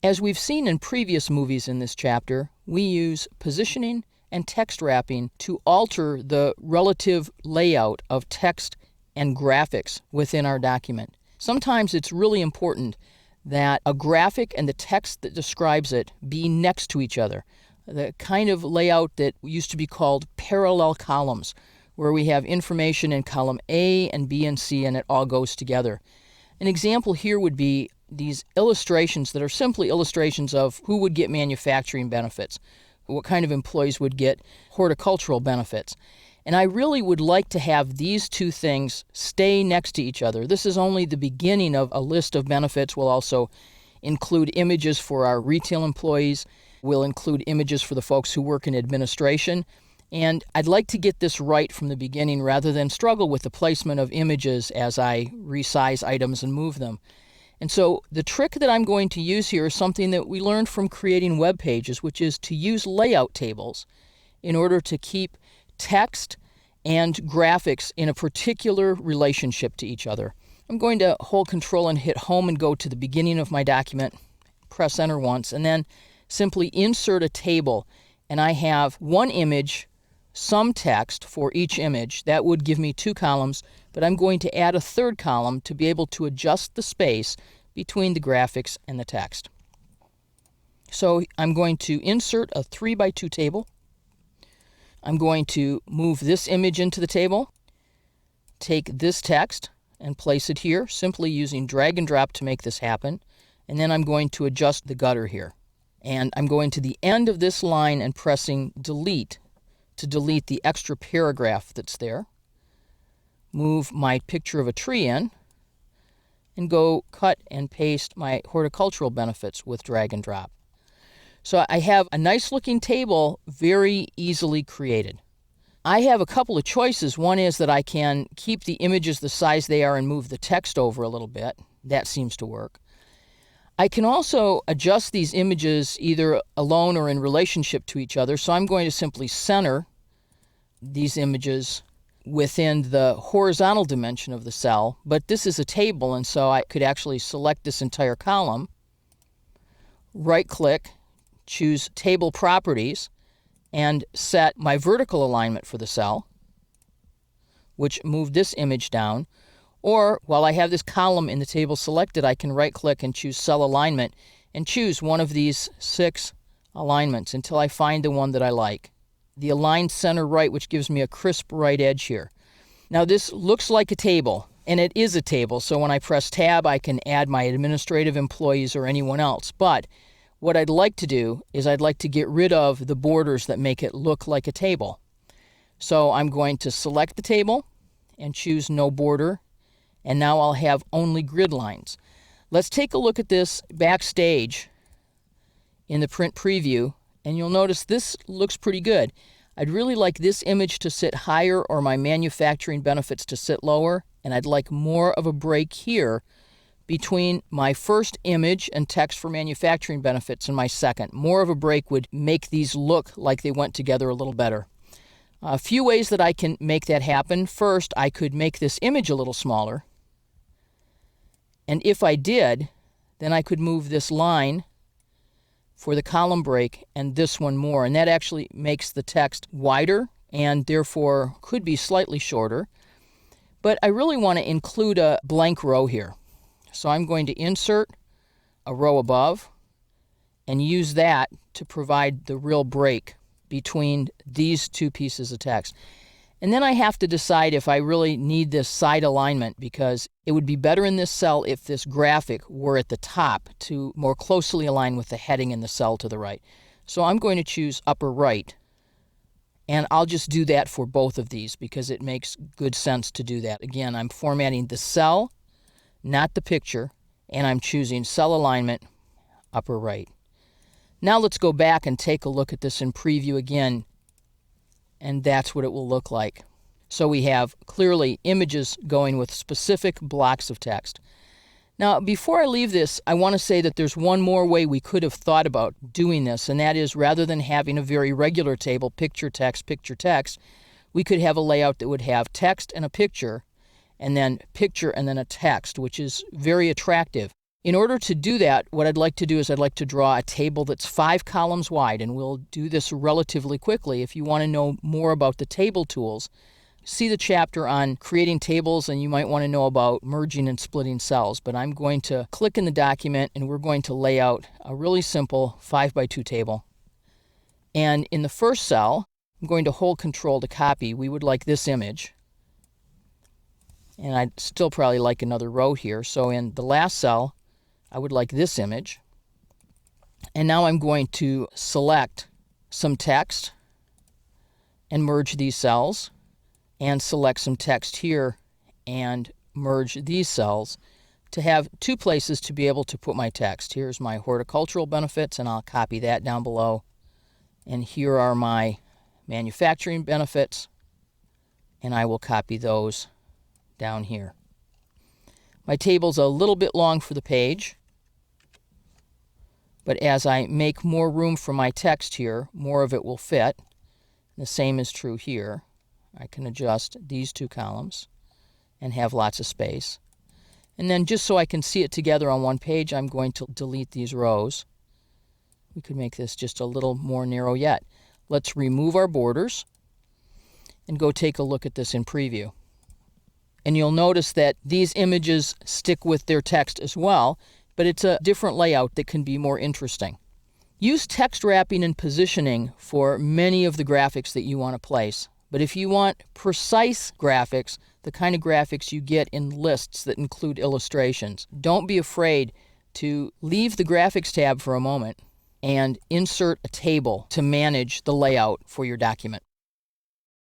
As we've seen in previous movies in this chapter, we use positioning and text wrapping to alter the relative layout of text and graphics within our document. Sometimes it's really important that a graphic and the text that describes it be next to each other. The kind of layout that used to be called parallel columns, where we have information in column A and B and C and it all goes together. An example here would be these illustrations that are simply illustrations of who would get manufacturing benefits, what kind of employees would get horticultural benefits. And I really would like to have these two things stay next to each other. This is only the beginning of a list of benefits. We'll also include images for our retail employees. We'll include images for the folks who work in administration. And I'd like to get this right from the beginning rather than struggle with the placement of images as I resize items and move them. And so the trick that I'm going to use here is something that we learned from creating web pages, which is to use layout tables in order to keep text and graphics in a particular relationship to each other. I'm going to hold Control and hit Home and go to the beginning of my document, press Enter once, and then simply insert a table. And I have one image, some text for each image. That would give me 2 columns, but I'm going to add a third column to be able to adjust the space between the graphics and the text. So I'm going to insert a 3x2 table. I'm going to move this image into the table, take this text and place it here, simply using drag and drop to make this happen, and then I'm going to adjust the gutter here. And I'm going to the end of this line and pressing Delete to delete the extra paragraph that's there. Move my picture of a tree in and go cut and paste my horticultural benefits with drag and drop. So I have a nice looking table, very easily created. I have a couple of choices. One is that I can keep the images the size they are and move the text over a little bit. That seems to work. I can also adjust these images either alone or in relationship to each other. So I'm going to simply center these images within the horizontal dimension of the cell, but this is a table, and so I could actually select this entire column, right-click, choose Table Properties, and set my vertical alignment for the cell, which moved this image down. Or, while I have this column in the table selected, I can right-click and choose Cell Alignment and choose one of these 6 alignments until I find the one that I like. The Align Center Right, which gives me a crisp right edge here. Now, this looks like a table, and it is a table, so when I press Tab, I can add my administrative employees or anyone else. But what I'd like to do is I'd like to get rid of the borders that make it look like a table. So I'm going to select the table and choose No Border, and now I'll have only grid lines. Let's take a look at this backstage in the print preview, and you'll notice this looks pretty good. I'd really like this image to sit higher or my manufacturing benefits to sit lower, and I'd like more of a break here between my first image and text for manufacturing benefits and my second. More of a break would make these look like they went together a little better. A few ways that I can make that happen. First, I could make this image a little smaller. And if I did, then I could move this line for the column break and this one more. And that actually makes the text wider and therefore could be slightly shorter. But I really want to include a blank row here. So I'm going to insert a row above and use that to provide the real break between these 2 pieces of text. And then I have to decide if I really need this side alignment, because it would be better in this cell if this graphic were at the top to more closely align with the heading in the cell to the right. So I'm going to choose upper right, and I'll just do that for both of these because it makes good sense to do that. Again, I'm formatting the cell, not the picture, and I'm choosing cell alignment, upper right. Now let's go back and take a look at this in preview again, and that's what it will look like. So we have clearly images going with specific blocks of text. Now, before I leave this, I want to say that there's one more way we could have thought about doing this, and that is rather than having a very regular table, picture, text, we could have a layout that would have text and a picture, and then picture and then a text, which is very attractive. In order to do that, what I'd like to do is I'd like to draw a table that's 5 columns wide, and we'll do this relatively quickly. If you want to know more about the table tools, see the chapter on creating tables, and you might want to know about merging and splitting cells. But I'm going to click in the document, and we're going to lay out a really simple 5x2 table. And in the first cell, I'm going to hold Control to copy. We would like this image. And I'd still probably like another row here. So in the last cell, I would like this image. And now I'm going to select some text and merge these cells, and select some text here and merge these cells to have 2 places to be able to put my text. Here's my horticultural benefits, and I'll copy that down below. And here are my manufacturing benefits, and I will copy those down here. My table's a little bit long for the page, but as I make more room for my text here, more of it will fit. The same is true here. I can adjust these 2 columns and have lots of space. And then just so I can see it together on one page, I'm going to delete these rows. We could make this just a little more narrow yet. Let's remove our borders and go take a look at this in preview. And you'll notice that these images stick with their text as well, but it's a different layout that can be more interesting. Use text wrapping and positioning for many of the graphics that you want to place. But if you want precise graphics, the kind of graphics you get in lists that include illustrations, don't be afraid to leave the Graphics tab for a moment and insert a table to manage the layout for your document.